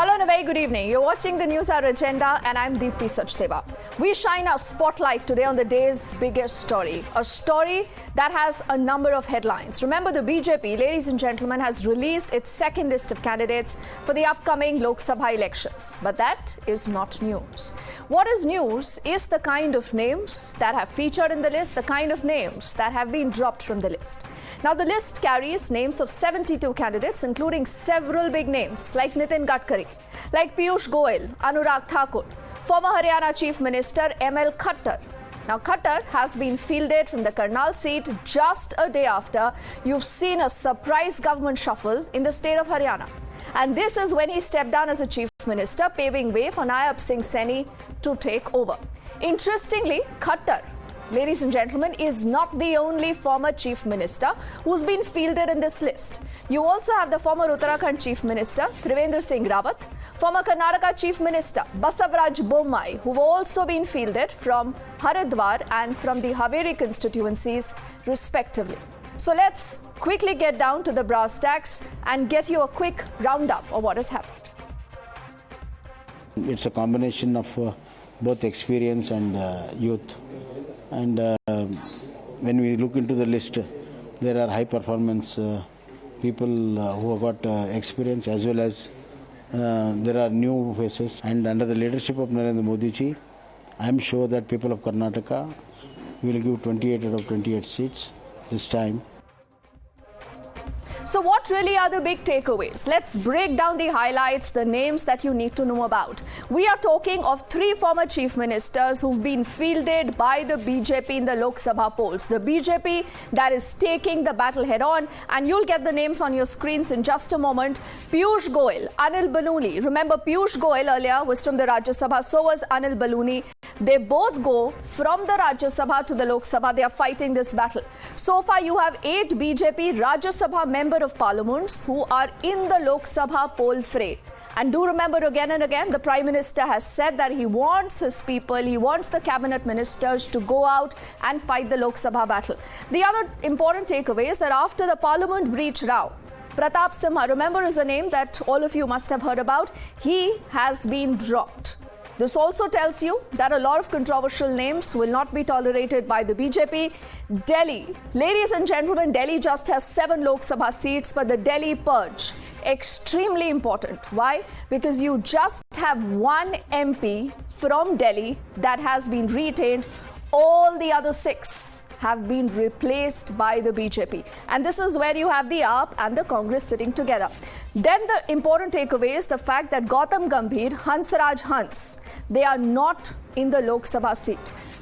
Hello and a very good evening. You're watching the Newshour Agenda and I'm Deepti Sachdeva. We shine our spotlight today on the day's biggest story, a story that has a number of headlines. Remember, the BJP, ladies and gentlemen, has released its second list of candidates for the upcoming Lok Sabha elections. But that is not news. What is news is the kind of names that have featured in the list, the kind of names that have been dropped from the list. Now, the list carries names of 72 candidates, including several big names like Nitin Gadkari, like Piyush Goyal, Anurag Thakur, former Haryana Chief Minister M.L. Khattar. Now, Khattar has been fielded from the Karnal seat just a day after you've seen a surprise government shuffle in the state of Haryana. And this is when he stepped down as a Chief Minister, paving way for Nayaab Singh Saini to take over. Interestingly, Khattar, ladies and gentlemen, is not the only former Chief Minister who's been fielded in this list. You also have the former Uttarakhand Chief Minister, Trivendra Singh Rawat, former Karnataka Chief Minister, Basavaraj Bommai, who've also been fielded from Haridwar and from the Haveri constituencies, respectively. So let's quickly get down to the brass tacks and get you a quick roundup of what has happened. It's a combination of both experience and youth. And when we look into the list, there are high performance people who have got experience, as well as there are new faces. And under the leadership of Narendra Modi ji, I am sure that people of Karnataka will give 28 out of 28 seats this time. So what really are the big takeaways? Let's break down the highlights, the names that you need to know about. We are talking of three former chief ministers who've been fielded by the BJP in the Lok Sabha polls. The BJP that is taking the battle head on, and you'll get the names on your screens in just a moment. Piyush Goyal, Anil Balooni. Remember, Piyush Goyal earlier was from the Rajya Sabha, so was Anil Balooni. They both go from the Rajya Sabha to the Lok Sabha. They are fighting this battle. So far, you have 8 BJP Rajya Sabha members of parliaments who are in the Lok Sabha poll fray. And do remember, again and again, the Prime Minister has said that he wants his people, he wants the cabinet ministers to go out and fight the Lok Sabha battle. The other important takeaway is that after the parliament breach row, Pratap Simha, remember, is a name that all of you must have heard about. He has been dropped. This also tells you that a lot of controversial names will not be tolerated by the BJP. Delhi, ladies and gentlemen, Delhi just has 7 Lok Sabha seats, but the Delhi purge, extremely important. Why? Because you just have one MP from Delhi that has been retained. All the other 6 have been replaced by the BJP. And this is where you have the AAP and the Congress sitting together. Then the important takeaway is the fact that Gautam Gambhir, Hansraj Hans, they are not in the Lok Sabha seat.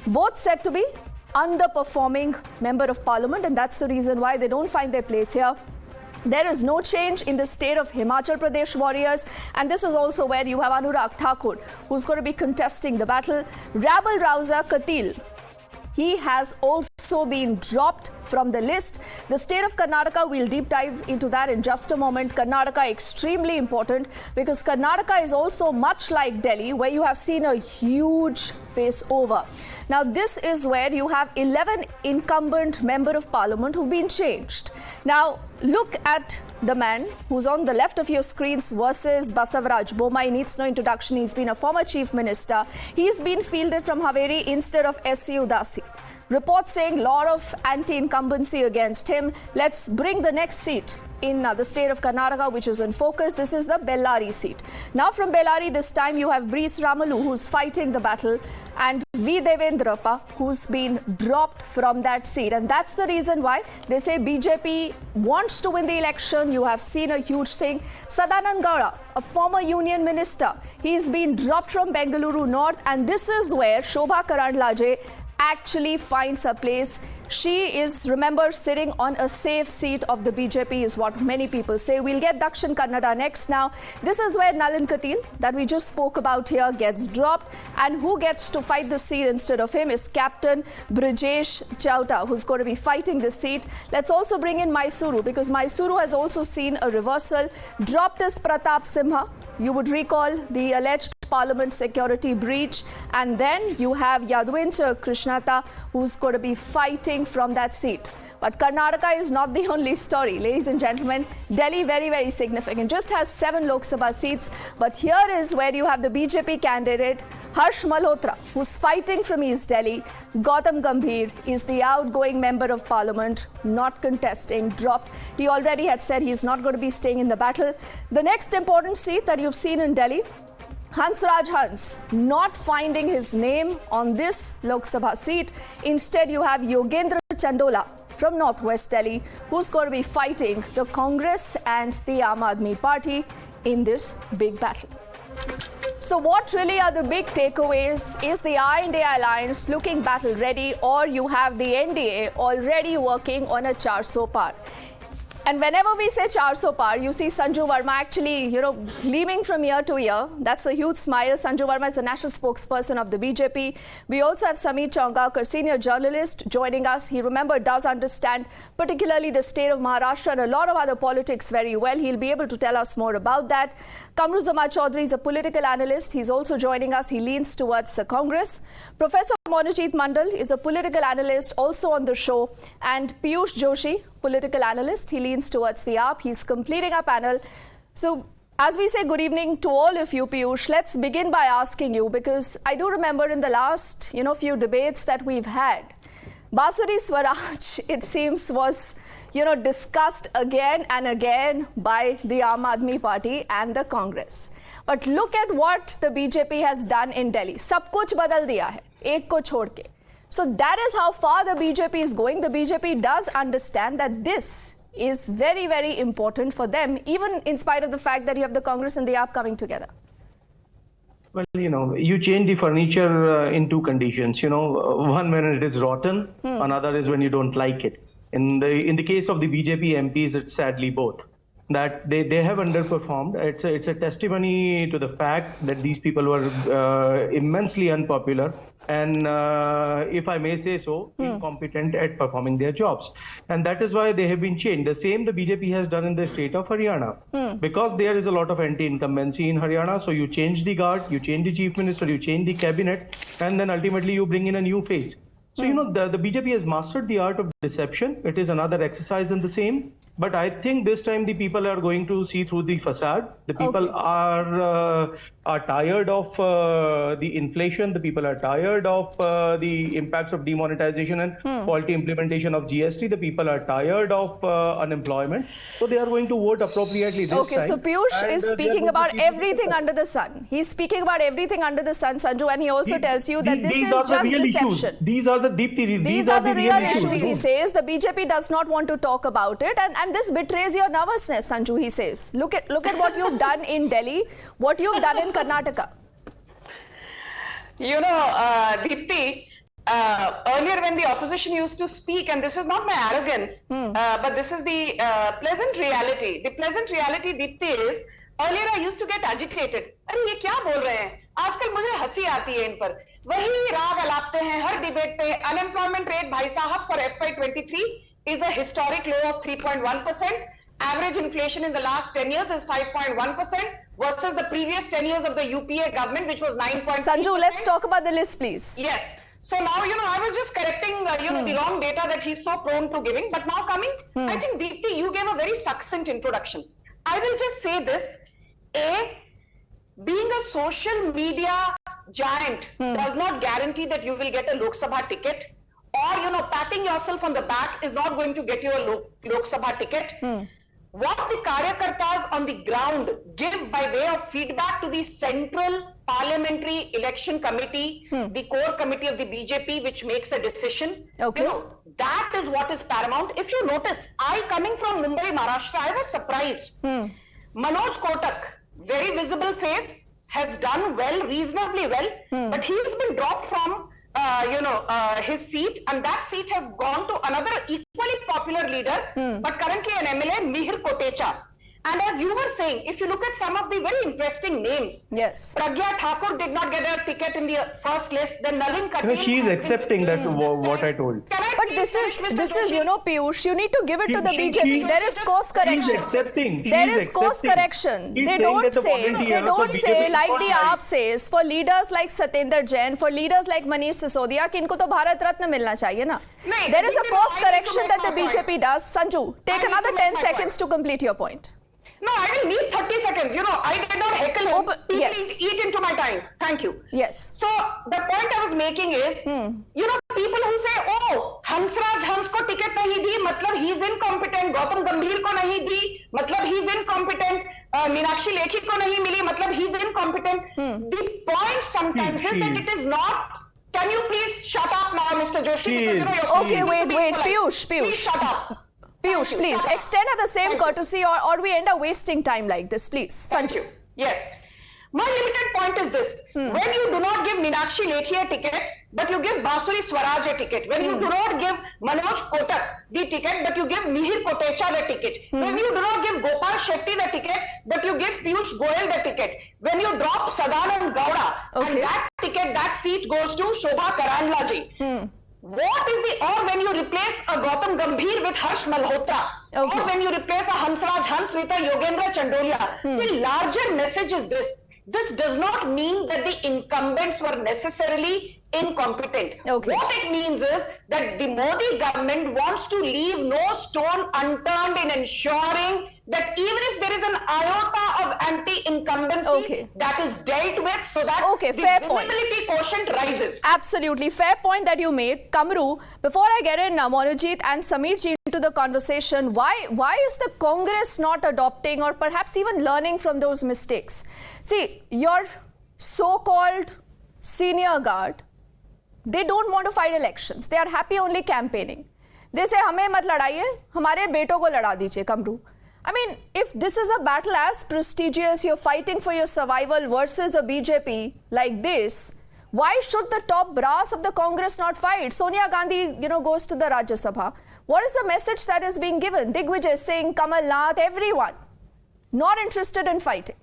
Both said to be underperforming member of parliament, and that's the reason why they don't find their place here. There is no change in the state of Himachal Pradesh warriors, and this is also where you have Anurag Thakur, who's going to be contesting the battle. Rabal Rouser Katil, he has also been dropped from the list. The state of Karnataka, we'll deep dive into that in just a moment. Karnataka extremely important because Karnataka is also much like Delhi, where you have seen a huge face over. Now, this is where you have 11 incumbent member of parliament who've been changed. Now, look at the man who's on the left of your screens versus Basavaraj Bommai. Needs no introduction. He's been a former chief minister. He's been fielded from Haveri instead of S.C. Udasi. Reports saying a lot of anti-incumbency against him. Let's bring the next seat in the state of Karnataka, which is in focus. This is the Bellary seat. Now from Bellary, this time you have Breeze Ramalu, who's fighting the battle, and V. Devendrappa, who's been dropped from that seat. And that's the reason why they say BJP wants to win the election. You have seen a huge thing. Sadanand Gowda, a former union minister, he's been dropped from Bengaluru North, and this is where Shobha Karandlaje actually finds a place. She is, remember, sitting on a safe seat of the BJP is what many people say. We'll get Dakshin Kannada next now. This is where Nalin Katil, that we just spoke about here, gets dropped. And who gets to fight the seat instead of him is Captain Brijesh Chauta, who's going to be fighting the seat. Let's also bring in Mysuru, because Mysuru has also seen a reversal. Dropped is Pratap Simha. You would recall the alleged parliament security breach. And then you have Yadwendra Krishnata, who's going to be fighting from that seat. But Karnataka is not the only story. Ladies and gentlemen, Delhi very, very significant. Just has 7 Lok Sabha seats. But here is where you have the BJP candidate, Harsh Malhotra, who's fighting from East Delhi. Gautam Gambhir is the outgoing member of parliament, not contesting, dropped. He already had said he's not going to be staying in the battle. The next important seat that you've seen in Delhi, Hansraj Hans, not finding his name on this Lok Sabha seat. Instead, you have Yogendra Chandola from Northwest Delhi, who's going to be fighting the Congress and the Aam Aadmi Party in this big battle. So what really are the big takeaways? Is the I&A alliance looking battle ready, or you have the NDA already working on a 400 Paar? And whenever we say 400 Paar, you see Sanju Verma actually, gleaming from ear to ear. That's a huge smile. Sanju Verma is the national spokesperson of the BJP. We also have Sameer Chaungaonkar, senior journalist, joining us. He, does understand particularly the state of Maharashtra and a lot of other politics very well. He'll be able to tell us more about that. Kamru Zama Chaudhary is a political analyst. He's also joining us. He leans towards the Congress. Professor Monojit Mandal is a political analyst, also on the show. And Piyush Joshi, political analyst. He leans towards the AAP. He's completing our panel. So, as we say good evening to all of you, Piyush, let's begin by asking you, because I do remember in the last, few debates that we've had, Basuri Swaraj, it seems, was, discussed again and again by the Aam Aadmi Party and the Congress. But look at what the BJP has done in Delhi. Sab kuch badal diya hai, ek ko chhod ke. So that is how far the BJP is going. The BJP does understand that this is very, very important for them, even in spite of the fact that you have the Congress and the AAP coming together. Well, you change the furniture in 2 conditions. One when it is rotten, another is when you don't like it. In the case of the BJP MPs, it's sadly both. That they have underperformed. It's a testimony to the fact that these people were immensely unpopular and, if I may say so, incompetent at performing their jobs. And that is why they have been changed. The same the BJP has done in the state of Haryana. Because there is a lot of anti-incumbency in Haryana, so you change the guard, you change the chief minister, you change the cabinet, and then ultimately you bring in a new face. So, the BJP has mastered the art of deception. It is another exercise in the same. But I think this time the people are going to see through the facade. The people are tired of the inflation. The people are tired of the impacts of demonetization and faulty implementation of GST. The people are tired of unemployment. So they are going to vote appropriately this time. Okay, so Piyush is speaking about everything under the sun. He's speaking about everything under the sun, Sanju, and he also tells you that this is just deception. These are the Deepti. These are the real issues, he says. The BJP does not want to talk about it, and this betrays your nervousness, Sanju, he says. Look at what you've done in Delhi, what you've done in Karnataka. Deepti, earlier when the opposition used to speak, and this is not my arrogance, but this is the pleasant reality. The pleasant reality, Deepti, is earlier I used to get agitated. अरे ये क्या बोल रहे हैं? आजकल मुझे हंसी आती है इन पर. वही राग अलापते हैं हर डिबेट पे. Unemployment rate, भाई साहब, for FY23 is a historic low of 3.1%. Average inflation in the last 10 years is 5.1% versus the previous 10 years of the UPA government, which was 9.3%. Sanju, let's talk about the list, please. Yes. So now, I was just correcting, the wrong data that he's so prone to giving. But now coming, I think, Deepti, you gave a very succinct introduction. I will just say this. Being a social media giant does not guarantee that you will get a Lok Sabha ticket. Or, patting yourself on the back is not going to get you a Lok Sabha ticket. What the Karyakartas on the ground give by way of feedback to the Central Parliamentary Election Committee, the core committee of the BJP, which makes a decision, that is what is paramount. If you notice, coming from Mumbai, Maharashtra, I was surprised. Manoj Kotak, very visible face, has done well, reasonably well, but he has been dropped from his seat, and that seat has gone to another equally popular leader, but currently an MLA, Mihir Kotecha. And as you were saying, if you look at some of the very interesting names, Yes. Pragya Thakur did not get a ticket in the first list. Then Nalin Katel. She is accepting that's what I told. But this is, Piyush, you need to give it to the She- BJP. There is course correction. accepting. There is course correction. He's They saying don't that the say, volunteer they of don't the say BJP like the spotlight. AAP says, for leaders like Satyendra Jain, for leaders like Manish Sisodia, कि इनको तो भारत रत्न मिलना चाहिए ना. नहीं, There is a Deepti, course I need to correction make that the my point. BJP does. Sanju, take I need another to make 10 my seconds point. to complete your point. No, I didn't need 30 seconds. I did not heckle him. People yes. eat into my time. Thank you. Yes. So the point I was making is, people who say, oh, Hansraj Hans ko ticket nahi di, matlab he is incompetent. Gautam Gambhir ko nahi di, matlab he is incompetent. Meenakshi Lekhi ko nahi mili, matlab he is incompetent. The point sometimes is that it is not. Can you please shut up now, Mr. Joshi? You're Okay, wait, Piyush. Please shut up. Piyush, Thank you. please Shut up. extend her the same Thank you. courtesy or we end up wasting time like this, please. Thank you. Yes. My limited point is this. When you do not give Meenakshi Lekhi a ticket, but you give Basuri Swaraj a ticket. When you do not give Manoj Kotak the ticket, but you give Mihir Kotecha the ticket. When you do not give Gopal Shetty the ticket, but you give Piyush Goyal the ticket. When you drop Sadanand Gowda, and that ticket, that seat goes to Shobha Karandla ji. What is or when you replace a Gautam Gambhir with Harsh Malhotra, or when you replace a Hansraj Hans with a Yogendra Chandolia, the larger message is this. This does not mean that the incumbents were necessarily incompetent. What it means is that the Modi government wants to leave no stone unturned in ensuring that even if there is an iota of anti-incumbency, that is dealt with so that the visibility quotient rises. Absolutely. Fair point that you made. Kamru, before I get in Monojit and Samir ji into the conversation, why is the Congress not adopting or perhaps even learning from those mistakes? See, your so-called senior guard, they don't want to fight elections. They are happy only campaigning. They say, हमें मत लड़ाइए, हमारे बेटों को लड़ा दीजिए, Kamru. I mean, if this is a battle as prestigious, you're fighting for your survival versus a BJP like this, why should the top brass of the Congress not fight? Sonia Gandhi, goes to the Rajya Sabha. What is the message that is being given? Digvijay Singh, Kamal Nath, everyone not interested in fighting.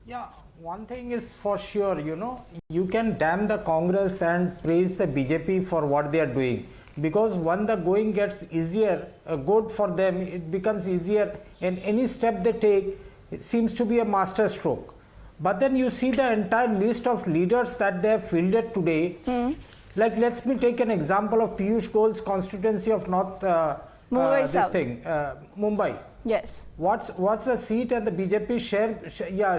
Yeah, one thing is for sure, you can damn the Congress and praise the BJP for what they are doing. Because when the going gets easier, good for them, it becomes easier, and any step they take, it seems to be a master stroke. But then you see the entire list of leaders that they have fielded today. Like, let's me take an example of Piyush Goyal's constituency of North Mumbai. Yes. What's the seat and the BJP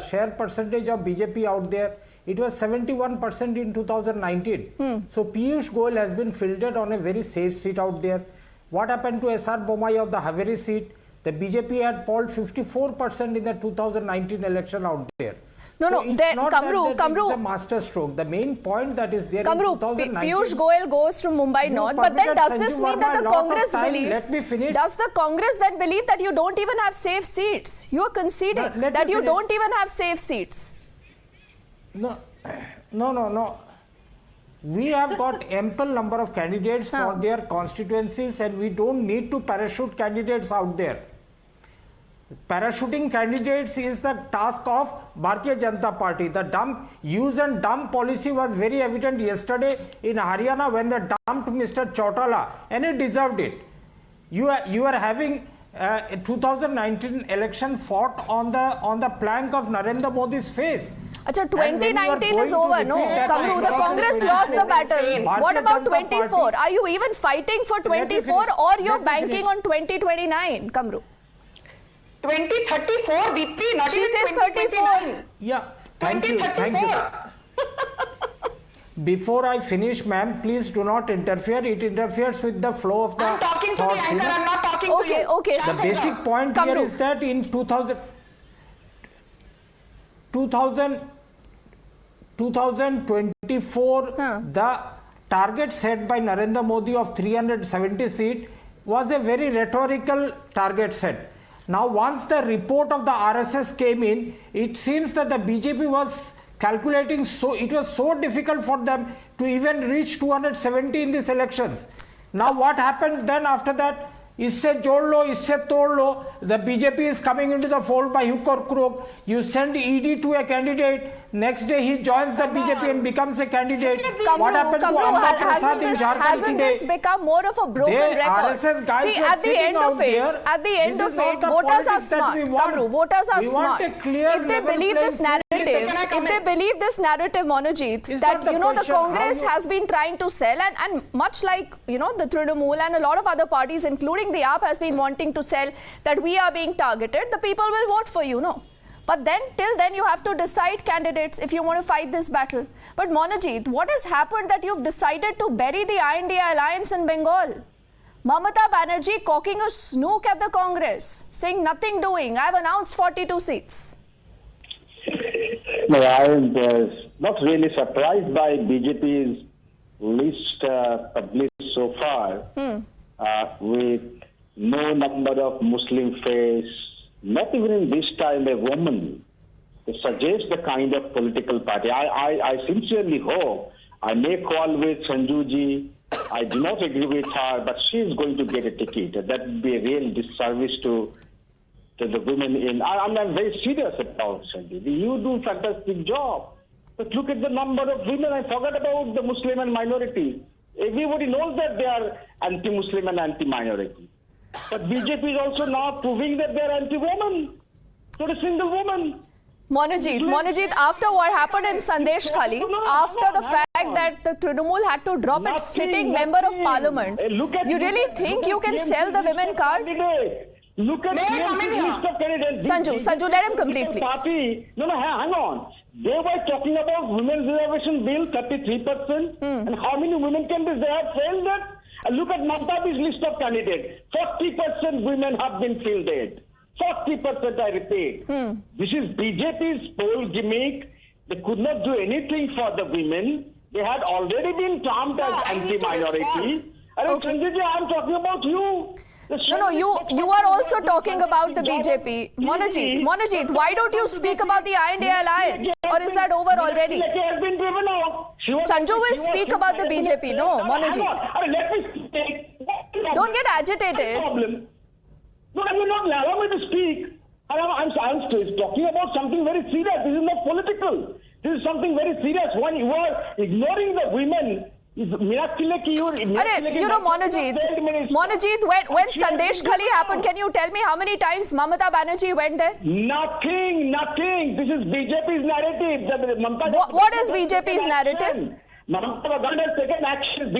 share percentage of BJP out there? It was 71% in 2019. So Piyush Goyal has been fielded on a very safe seat out there. What happened to SR Bommai of the Haveri seat? The BJP had polled 54% in the 2019 election out there. It's not Kamru, it's a master stroke. The main point that is there Kamru, in 2019... Piyush Goyal goes from Mumbai North, but then does this mean that the Congress believes... Does the Congress then believe that you don't even have safe seats? You are conceding that you don't even have safe seats. No. We have got ample number of candidates for their constituencies, and we don't need to parachute candidates out there. Parachuting candidates is the task of Bharatiya Janata Party. The use and dump policy was very evident yesterday in Haryana when they dumped Mr. Chautala, and he deserved it. You are having a 2019 election fought on the plank of Narendra Modi's face. Acha, 2019 is over, no? Kamru, the Congress lost the battle. What about 24? Are you even fighting for 24 or you're banking on 2029, Kamru? 2034, Deepti, not she even says 34. Yeah, thank you. Before I finish, ma'am, please do not interfere. It interferes with the flow of the I'm talking thoughts. To the anchor, I'm not talking to you. Okay. The basic point here is that in 2024, the target set by Narendra Modi of 370 seats was a very rhetorical target set. Now, once the report of the RSS came in, it seems that the BJP was calculating, it was so difficult for them to even reach 270 in these elections. Now, what happened then after that? इससे जोड़ लो, इससे तोड़ लो. The BJP is coming into the fold by hook or crook. You send ED to a candidate. Next day he joins the BJP and becomes a candidate. What happened to Amma Prasad in Jharkhand hasn't today? this become more of a broken They, record? RSS guys See, were at the sitting end out of it, there. at the end This of is not it, the voters are politics that smart. we want. Kamru, voters are We smart. want a clear If they level believe this playing field. narrative, if they believe this narrative, Monojit, It's that not the you know the question how Congress you- has been trying to sell, and much like you know the Trinamool and a lot of other parties, including the AAP, has been wanting to sell that we are being targeted, the people will vote for you, no? But then, till then, you have to decide candidates if you want to fight this battle. But Monojit, what has happened that you've decided to bury the INDA alliance in Bengal? Mamata Banerjee cocking a snook at the Congress, saying nothing doing. I've announced 42 seats. No, I am not really surprised by BJP's list published so far, with no number of Muslim face, not even in this time a woman, to suggest the kind of political party. I sincerely hope, I may call with Sanjuji, I do not agree with her, but she is going to get a ticket. That would be a real disservice to the women in. I'm very serious about Sanjuji. You do fantastic job. But look at the number of women. I forgot about the Muslim and minority. Everybody knows that they are anti-Muslim and anti-minority. But BJP is also now proving that they are anti-woman. Not a single woman. Monojit, after what happened in Sandesh Khali, after the fact that the Trinamool had to drop its sitting member of parliament, you really think you can sell the women card? Look at the list of candidates. Sanju, let him complete, please. Party, no, hang on. They were talking about women's reservation bill, 33%. And how many women candidates they have failed that? And look at Mamata's list of candidates. 40% women have been fielded. 40%, I repeat. This is BJP's poll gimmick. They could not do anything for the women. They had already been termed as anti-minority. Okay. Sanjay, I'm talking about you. No, you are also talking about the BJP. Monojit, why don't you speak about the INDA alliance? Or is that over already? Sanju will speak about the BJP. No, Monojit. Let me speak. Don't get agitated. No, I will not allow me to speak. I'm talking about something very serious. This is not political. This is something very serious. When you are ignoring the women, Monojit, when Sandesh Khali happened, can you tell me how many times Mamata Banerjee went there? Nothing. This is BJP's narrative. What is BJP's narrative? Mamata Banerjee has taken action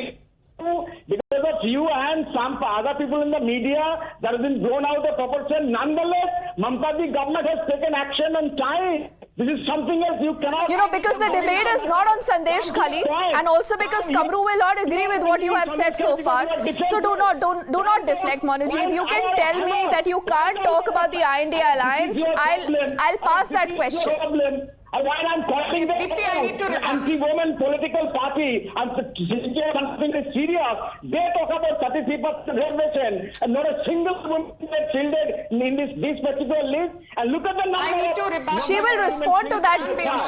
because of you and some other people in the media that has been blown out of proportion. Nonetheless, Mamata's government has taken action on time. This is something else you cannot... You know, because the debate is not on Sandesh Khali, and also because Kamru will not agree with what you have said so far. So do not deflect, Monojit. You can tell me that you can't talk about the INDA alliance. I'll pass that question. While I'm calling them anti-woman political party, I'm something serious. They talk about 33% reservation, and not a single woman is fielded in this particular list. And look at the number. She will respond to that.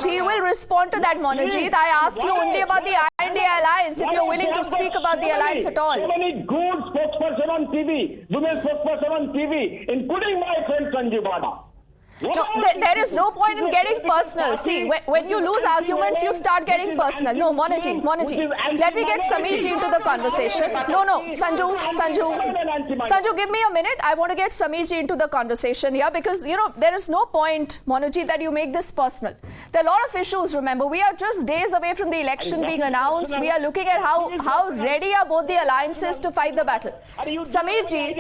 She will respond to that, Monojit. I asked you only about the INDA alliance. If you're willing to speak about the alliance at all. So many good spokesperson on TV, women spokesperson on TV, including my friend Sanjeev Bada. No, there is no point in getting personal. See, when you lose arguments, you start getting personal. No, Monojit, let me get Sameerji into the conversation. No, Sanju, give me a minute. I want to get Sameerji into the conversation here because, you know, there is no point, Monojit, that you make this personal. There are a lot of issues, remember. We are just days away from the election being announced. We are looking at how ready are both the alliances to fight the battle. Sameerji,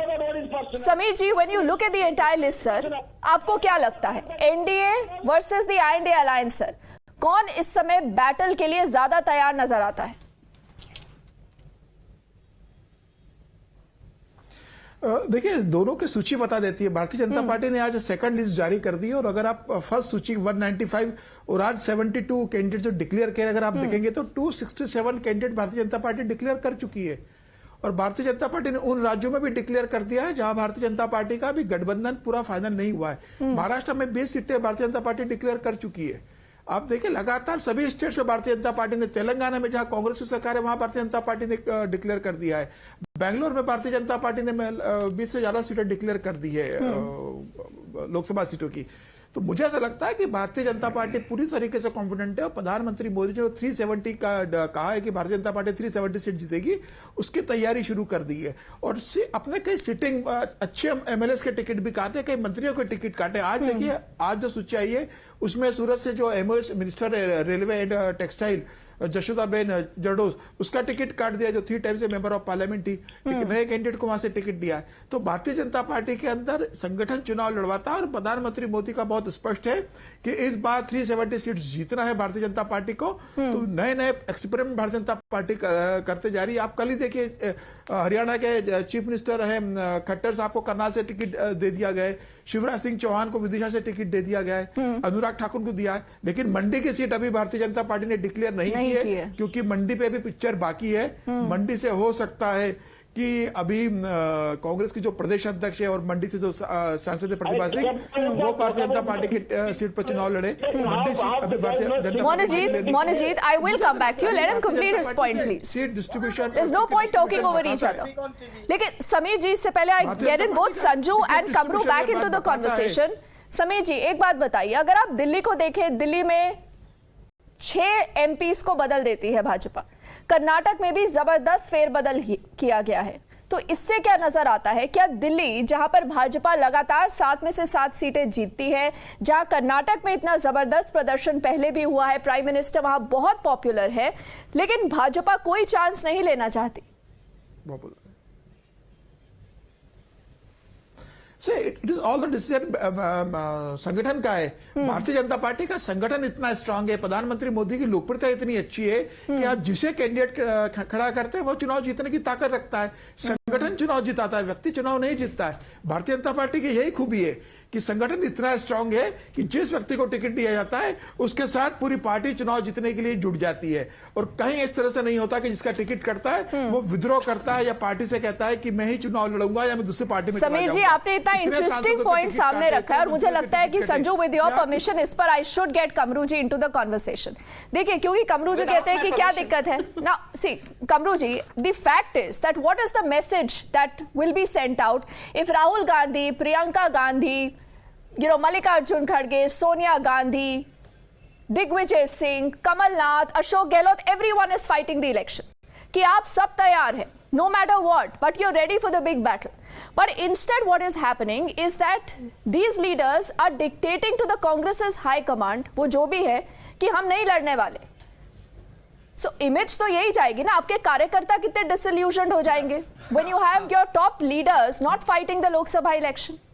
when you look at the entire list, sir, आपको क्या लगता है NDA versus the INDA alliance sir कौन इस समय battle के लिए ज्यादा तैयार नजर आता है? देखिए दोनों की सूची बता देती है. भारतीय जनता पार्टी ने आज सेकंड लिस्ट जारी कर दी है और अगर आप फर्स्ट सूची 195 और आज 72 कैंडिडेट जो डिक्लेयर किए अगर आप देखेंगे तो 267 candidate Bharatiya Janata party declare कर चुकी है और भारतीय जनता पार्टी ने उन राज्यों में भी डिक्लेयर कर दिया है जहां भारतीय जनता पार्टी का भी गठबंधन पूरा फाइनल नहीं हुआ है. महाराष्ट्र में 20 सीटें भारतीय जनता पार्टी डिक्लेयर कर चुकी है. आप देखिए लगातार सभी स्टेट्स में भारतीय जनता पार्टी ने, तेलंगाना में जहां कांग्रेस की सरकार है वहां भारतीय जनता पार्टी ने डिक्लेयर कर दिया है. बेंगलोर में भारतीय जनता पार्टी ने 20 से ज्यादा सीटें डिक्लेयर कर दी है लोकसभा सीटों की। तो मुझे ऐसा लगता है कि भारतीय जनता पार्टी पूरी तरीके से कॉन्फिडेंट है और प्रधानमंत्री मोदी जी ने 370 का कहा है कि भारतीय जनता पार्टी 370 सीट जीतेगी, उसकी तैयारी शुरू कर दी है। और अपने कई सिटिंग अच्छे एमएलए के टिकट भी काटे, कई मंत्रियों के टिकट काटे। आज देखिए, आज जो सूची आई है उसमें सूरत से जो minister railway and textile Jashodaben Jardosh, उसका टिकट काट दिया, जो 3 टाइम से मेंबर ऑफ पार्लियामेंट थी। एक नए कैंडिडेट को वहां से टिकट दिया है। तो भारतीय जनता पार्टी के अंदर संगठन चुनाव लड़वाता है और प्रधानमंत्री मोदी का बहुत स्पष्ट है कि इस बार 370 सीट जीतना है भारतीय जनता पार्टी को। तो नए नए एक्सपेरिमेंट भारतीय जनता पार्टी करते जा रही है। आप कल ही देखिए, हरियाणा के चीफ मिनिस्टर है खट्टर साहब को करनाल से टिकट दे दिया गया है, शिवराज सिंह चौहान को विदिशा से टिकट दे दिया गया है, अनुराग ठाकुर को दिया है। लेकिन मंडी की सीट अभी भारतीय जनता पार्टी ने डिक्लेयर नहीं की है, क्योंकि मंडी पे भी पिक्चर बाकी है। मंडी से हो सकता है कि अभी कांग्रेस की जो प्रदेश अध्यक्ष है और मंडी से जो सांसद है प्रतिभा सिंह, वो भारतीय जनता पार्टी की सीट पर चुनाव लड़े। मंडी सीट अभी Bharatiya Janata Monajit, I will come back to you. Let him complete his point, please. Seat distribution, There's no point talking over each other. लेकिन समीर जी, इससे पहले I get in both Sanju and Kamru back into the conversation. Sameer जी, एक बात बताइए, अगर आप दिल्ली को देखें, दिल्ली में 6 एमपीज को बदल देती है भाजपा, कर्नाटक में भी जबरदस्त फेरबदल किया गया है। तो इससे क्या नजर आता है, क्या दिल्ली, जहां पर भाजपा लगातार 7 में से 7 सीटें जीतती है, जहां कर्नाटक में इतना जबरदस्त प्रदर्शन पहले भी हुआ है, प्राइम मिनिस्टर वहां बहुत पॉपुलर है, लेकिन भाजपा कोई चांस नहीं लेना चाहती? It is all the decision संगठन का है। भारतीय जनता पार्टी का संगठन इतना स्ट्रांग है, प्रधानमंत्री मोदी की लोकप्रियता इतनी अच्छी है कि आप जिसे कैंडिडेट खड़ा करते हैं वो चुनाव जीतने की ताकत रखता है। संगठन चुनाव जिताता है, व्यक्ति चुनाव नहीं जीतता है। भारतीय जनता पार्टी की यही खूबी है कि संगठन इतना स्ट्रांग है कि जिस व्यक्ति को टिकट दिया जाता है उसके साथ पूरी पार्टी चुनाव जीतने के लिए जुट जाती है। और कहीं इस तरह से नहीं होता कि जिसका टिकट करता है वो विद्रोह करता है या पार्टी से कहता है कि मैं ही चुनाव लड़ूंगा या मैं दूसरी पार्टी में चला जाऊंगा। समीर जी, आपने इतना इंटरेस्टिंग पॉइंट सामने रखा है और मुझे लगता है कि संजू, विद योर परमिशन, इस पर I should get Kamru ji into the conversation. देखिए, क्योंकि कमरू जी कहते हैं कि क्या दिक्कत है ना। See Kamru ji, the fact is that what is the message that will be sent out if Rahul Gandhi, Priyanka Gandhi, Mallikarjun Kharge, Sonia Gandhi, Digvijay Singh, Kamalnath, Ashok Gehlot, everyone is fighting the election. कि आप सब तैयार हैं, no matter what, but you're ready for the big battle. But instead what is happening is that these leaders are dictating to the Congress's high command, वो जो भी है, कि हम नहीं लड़ने वाले। So image तो यही जाएगी ना, आपके कार्यकर्ता कितने disillusioned हो जाएंगे when you have your top leaders not fighting the Lok Sabha election.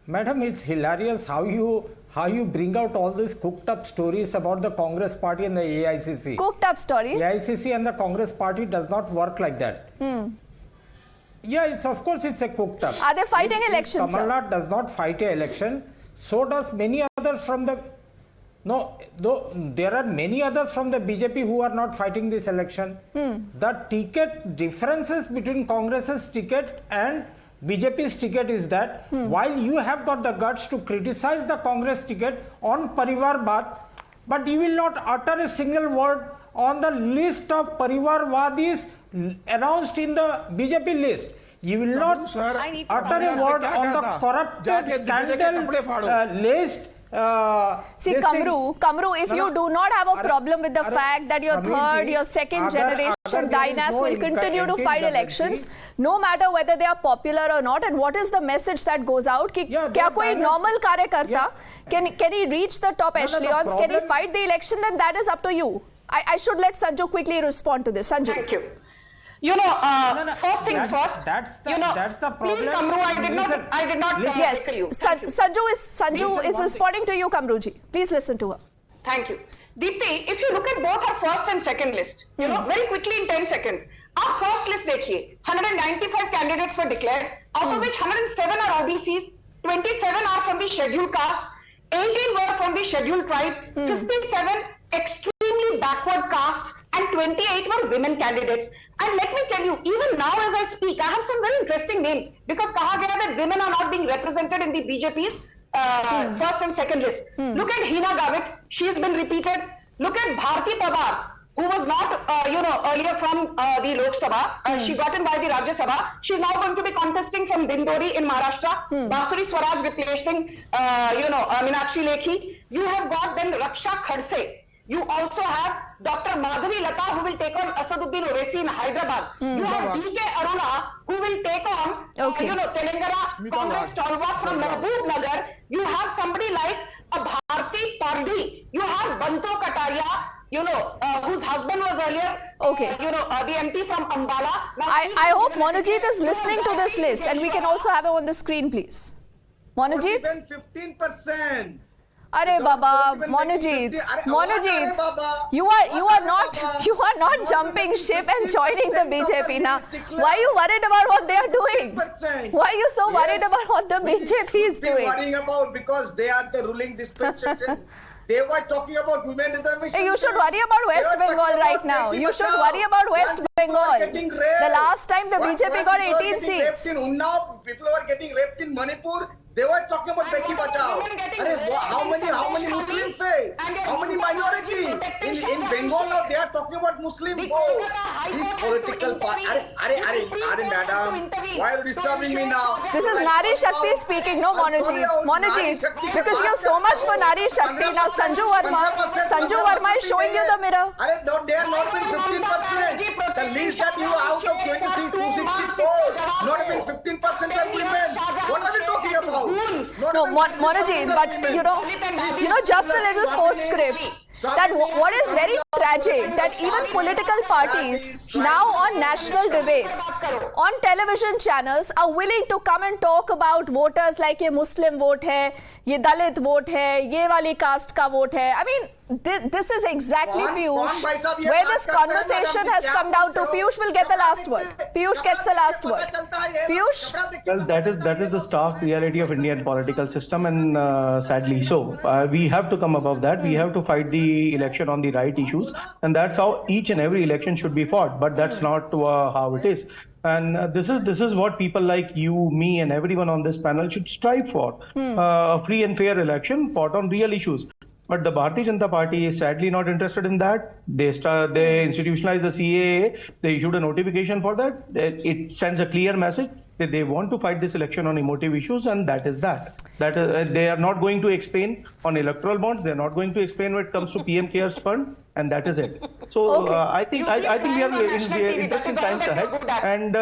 Madam, it's hilarious how you bring out all these cooked up stories about the Congress party and the AICC. Cooked up stories? The AICC and the Congress party does not work like that. Yeah, of course it's a cooked up. Are they fighting elections, Kamal Nath does not fight an election. So does many others from the... No, though there are many others from the BJP who are not fighting this election. The ticket differences between Congress's ticket and BJP's ticket is that while you have got the guts to criticize the Congress ticket on Parivarvad, but you will not utter a single word on the list of Parivarvadis announced in the BJP list. You will not utter a word on the corrupted scandal list. See, Kamru, if you do not have a problem with the fact that your third, your second generation dynasty will continue to fight elections, no matter whether they are popular or not, and what is the message that goes out? कि क्या कोई normal कार्यकर्ता can he reach the top echelons? Can he fight the election? Then that is up to you. I should let Sanju quickly respond to this. Sanju. Thank you. First things first. That's the problem. Please, Kamru, I did not yes, you. Sanju is responding to you, Kamruji. Please listen to her. Thank you. Deepti, if you look at both her first and second list, very quickly in 10 seconds, our first list, dekhiye, 195 candidates were declared, out of which 107 are OBCs, 27 are from the scheduled caste, 18 were from the scheduled tribe, 57 extremely backward castes, and 28 were women candidates. And let me tell you, even now as I speak, I have some very interesting names because kaha gaya that women are not being represented in the BJP's first and second list. Look at Hina Gavit, she has been repeated. Look at Bharti Pawar, who was not, earlier from the Lok Sabha. She got in by the Rajya Sabha. She's now going to be contesting from Dindori in Maharashtra. Basuri Swaraj replacing, Meenakshi Lekhi. You have got then Raksha Khadse. You also have Dr. Madhavi Lata, who will take on Asaduddin Owaisi in Hyderabad. You have B.K. Aruna, who will take on, Telangana Congress stalwart from Mahbub Nagar. You have somebody like a Bharti Pardhi. You have Banto Kataria, whose husband was earlier, the MP from Ambala. Now, I hope Monojit is listening to this list, and we can also have him on the screen, please. Monojit? Even 15%. Arey Baba, Monojit, you are not jumping ship and joining the BJP now. Why are you worried about what they are doing? Why are you so worried about what the BJP is doing? Worrying about because they are the ruling dispensation. They were talking about women reservation. You should worry about West Bengal right now. You should worry about West Bengal. The last time the BJP got 18 seats. In Unnao, people were getting raped in Manipur. They were talking about Beti Bachao. How many Muslims say? How many minority? In Bengal now they are talking about Muslim. This political party. Madam, why are you disturbing me now? This is Nari Shakti speaking, no Monojit. Because you have so much for Nari Shakti. Now Sanju Verma is showing you the mirror. They are not even 15%. The least that you out of 26, 264. Not even 15% are women. What are you talking about? No, Monojit, but you know, just a little postscript. That what is very tragic that even political parties now on national debates, on television channels are willing to come and talk about voters like ye Muslim vote hai, ye Dalit vote hai, ye wali caste ka vote hai. I mean, this is exactly, Piyush, where this conversation has come down to. Piyush will get the last word. Piyush gets the last word. Piyush? Well, that is the stark reality of Indian political system, and sadly so. We have to come above that. We have to fight the election on the right issues, and that's how each and every election should be fought. But that's not how it is. And this is what people like you, me, and everyone on this panel should strive for: a free and fair election fought on real issues. But the Bharatiya Janata Party is sadly not interested in that. They institutionalized the CAA. They issued a notification for that. It sends a clear message that they want to fight this election on emotive issues, and that is that. They are not going to explain on electoral bonds. They are not going to explain when it comes to PM Cares Fund, and that is it. So I think we are in interesting times ahead, and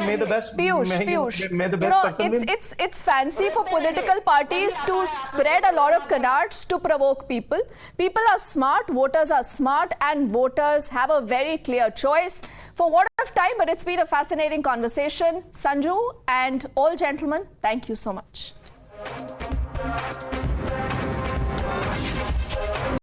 may the best. Piyush, may the best win. It's fancy for political parties to spread a lot of canards to provoke people. People are smart, voters are smart, and voters have a very clear choice. For what of time, but it's been a fascinating conversation. Sanju and all gentlemen, thank you so much.